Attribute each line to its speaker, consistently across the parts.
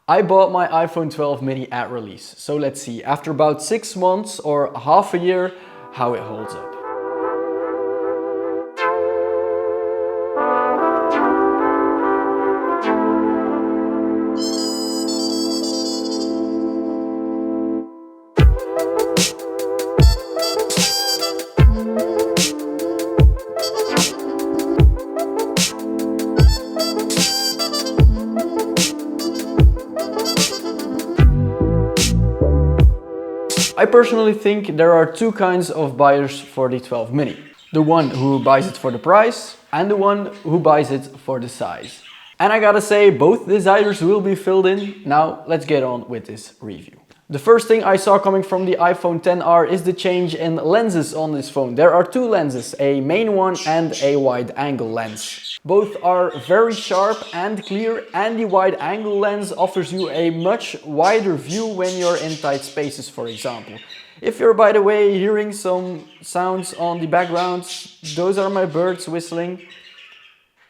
Speaker 1: I bought my iPhone 12 mini at release, so let's see, after about 6 months or half a year, how it holds up. I personally think there are two kinds of buyers for the 12 mini. The one who buys it for the price and the one who buys it for the size. And I gotta say, both desires will be filled in. Now let's get on with this review. The first thing I saw coming from the iPhone XR is the change in lenses on this phone. There are two lenses, a main one and a wide angle lens. Both are very sharp and clear, and the wide angle lens offers you a much wider view when you're in tight spaces, for example. If you're, by the way, hearing some sounds on the background, those are my birds whistling.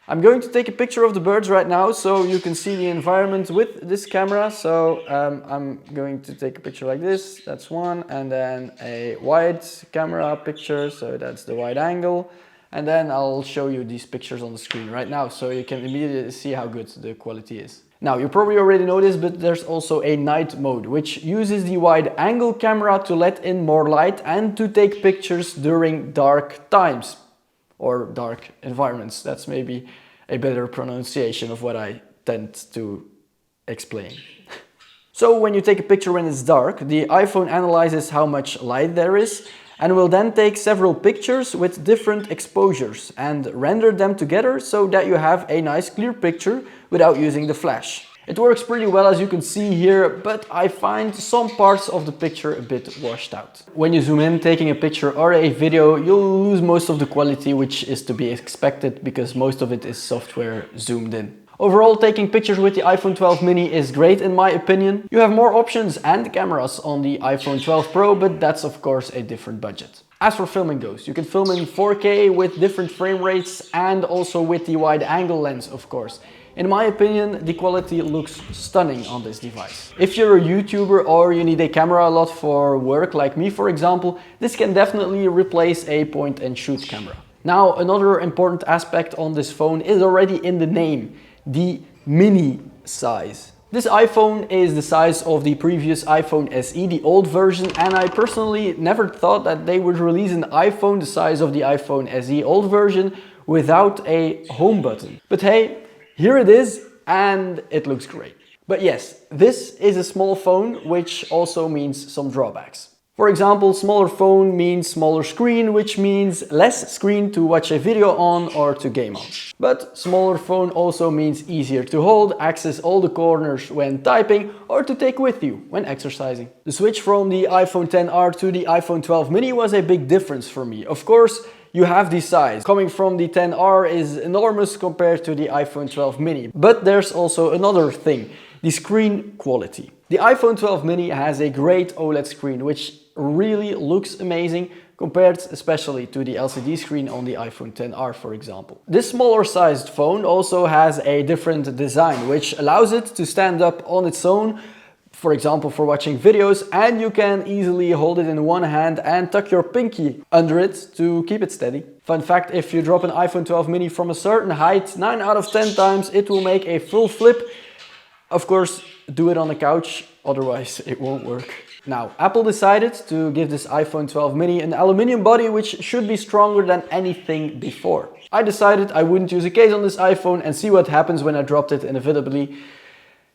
Speaker 1: I'm going to take a picture of the birds right now so you can see the environment with this camera. So I'm going to take a picture like this, that's one, and then a wide camera picture, so that's the wide angle. And then I'll show you these pictures on the screen right now so you can immediately see how good the quality is. Now, you probably already know this, but there's also a night mode, which uses the wide angle camera to let in more light and to take pictures during dark times. Or dark environments. That's maybe a better pronunciation of what I tend to explain. So when you take a picture when it's dark, the iPhone analyzes how much light there is and will then take several pictures with different exposures and render them together so that you have a nice clear picture without using the flash. It works pretty well, as you can see here, but I find some parts of the picture a bit washed out. When you zoom in taking a picture or a video, you'll lose most of the quality, which is to be expected because most of it is software zoomed in. Overall, taking pictures with the iPhone 12 mini is great in my opinion. You have more options and cameras on the iPhone 12 Pro, but that's of course a different budget. As for filming goes, you can film in 4K with different frame rates and also with the wide angle lens, of course. In my opinion, the quality looks stunning on this device. If you're a YouTuber or you need a camera a lot for work, like me for example, this can definitely replace a point and shoot camera. Now, another important aspect on this phone is already in the name, the mini size. This iPhone is the size of the previous iPhone SE, the old version, and I personally never thought that they would release an iPhone the size of the iPhone SE old version without a home button. But hey, here it is, and it looks great. But yes, this is a small phone, which also means some drawbacks. For example, smaller phone means smaller screen, which means less screen to watch a video on or to game on. But smaller phone also means easier to hold, access all the corners when typing, or to take with you when exercising. The switch from the iPhone XR to the iPhone 12 mini was a big difference for me. Of course, you have the size. Coming from the XR is enormous compared to the iPhone 12 mini. But there's also another thing, the screen quality. The iPhone 12 mini has a great OLED screen, which really looks amazing compared especially to the LCD screen on the iPhone XR, for example. This smaller sized phone also has a different design, which allows it to stand up on its own, for example for watching videos, and you can easily hold it in one hand and tuck your pinky under it to keep it steady. Fun fact, if you drop an iPhone 12 mini from a certain height, 9 out of 10 times it will make a full flip. Of course, do it on a couch, otherwise it won't work. Now, Apple decided to give this iPhone 12 mini an aluminium body, which should be stronger than anything before. I decided I wouldn't use a case on this iPhone and see what happens when I dropped it inevitably.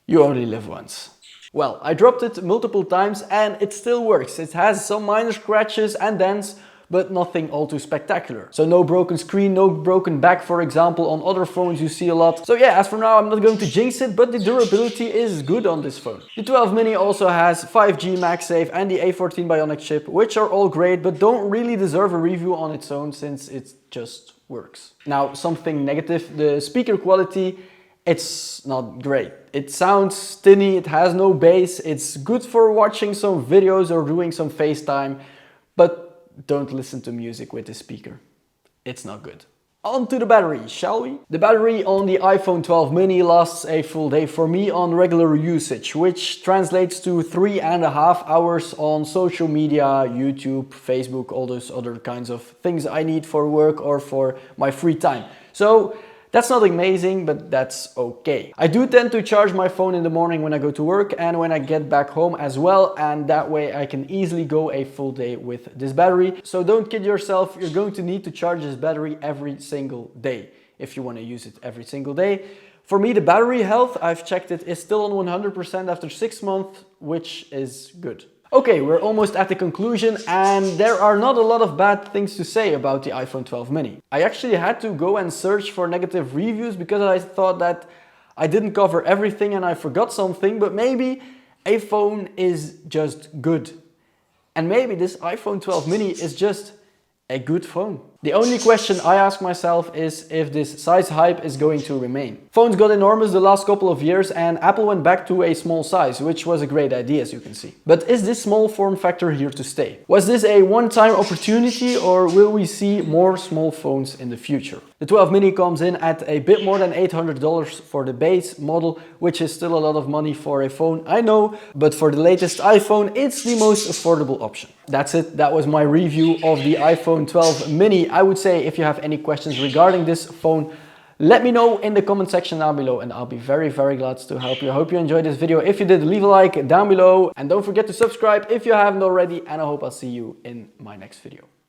Speaker 1: You only live once. Well, I dropped it multiple times and it still works. It has some minor scratches and dents, but nothing all too spectacular. So no broken screen, no broken back, for example, on other phones you see a lot. So yeah, as for now, I'm not going to jinx it, but the durability is good on this phone. The 12 mini also has 5G MagSafe and the A14 Bionic chip, which are all great, but don't really deserve a review on its own since it just works. Now, something negative, the speaker quality, it's not great. It sounds tinny, it has no bass, it's good for watching some videos or doing some FaceTime, but don't listen to music with the speaker. It's not good. On to the battery, shall we? The battery on the iPhone 12 mini lasts a full day for me on regular usage, which translates to 3.5 hours on social media, YouTube, Facebook, all those other kinds of things I need for work or for my free time. So that's not amazing, but that's okay. I do tend to charge my phone in the morning when I go to work and when I get back home as well, and that way I can easily go a full day with this battery. So don't kid yourself, you're going to need to charge this battery every single day if you want to use it every single day. For me, the battery health, I've checked it, is still on 100% after 6 months, which is good. Okay, we're almost at the conclusion, and there are not a lot of bad things to say about the iPhone 12 mini. I actually had to go and search for negative reviews because I thought that I didn't cover everything and I forgot something, but maybe a phone is just good. And maybe this iPhone 12 mini is just a good phone. The only question I ask myself is if this size hype is going to remain. Phones got enormous the last couple of years and Apple went back to a small size, which was a great idea as you can see. But is this small form factor here to stay? Was this a one-time opportunity or will we see more small phones in the future? The 12 mini comes in at a bit more than $800 for the base model, which is still a lot of money for a phone, I know, but for the latest iPhone, it's the most affordable option. That's it, that was my review of the iPhone 12 mini. I would say if you have any questions regarding this phone, let me know in the comment section down below and I'll be very glad to help you. I hope you enjoyed this video. If you did, leave a like down below and don't forget to subscribe if you haven't already, and I hope I'll see you in my next video.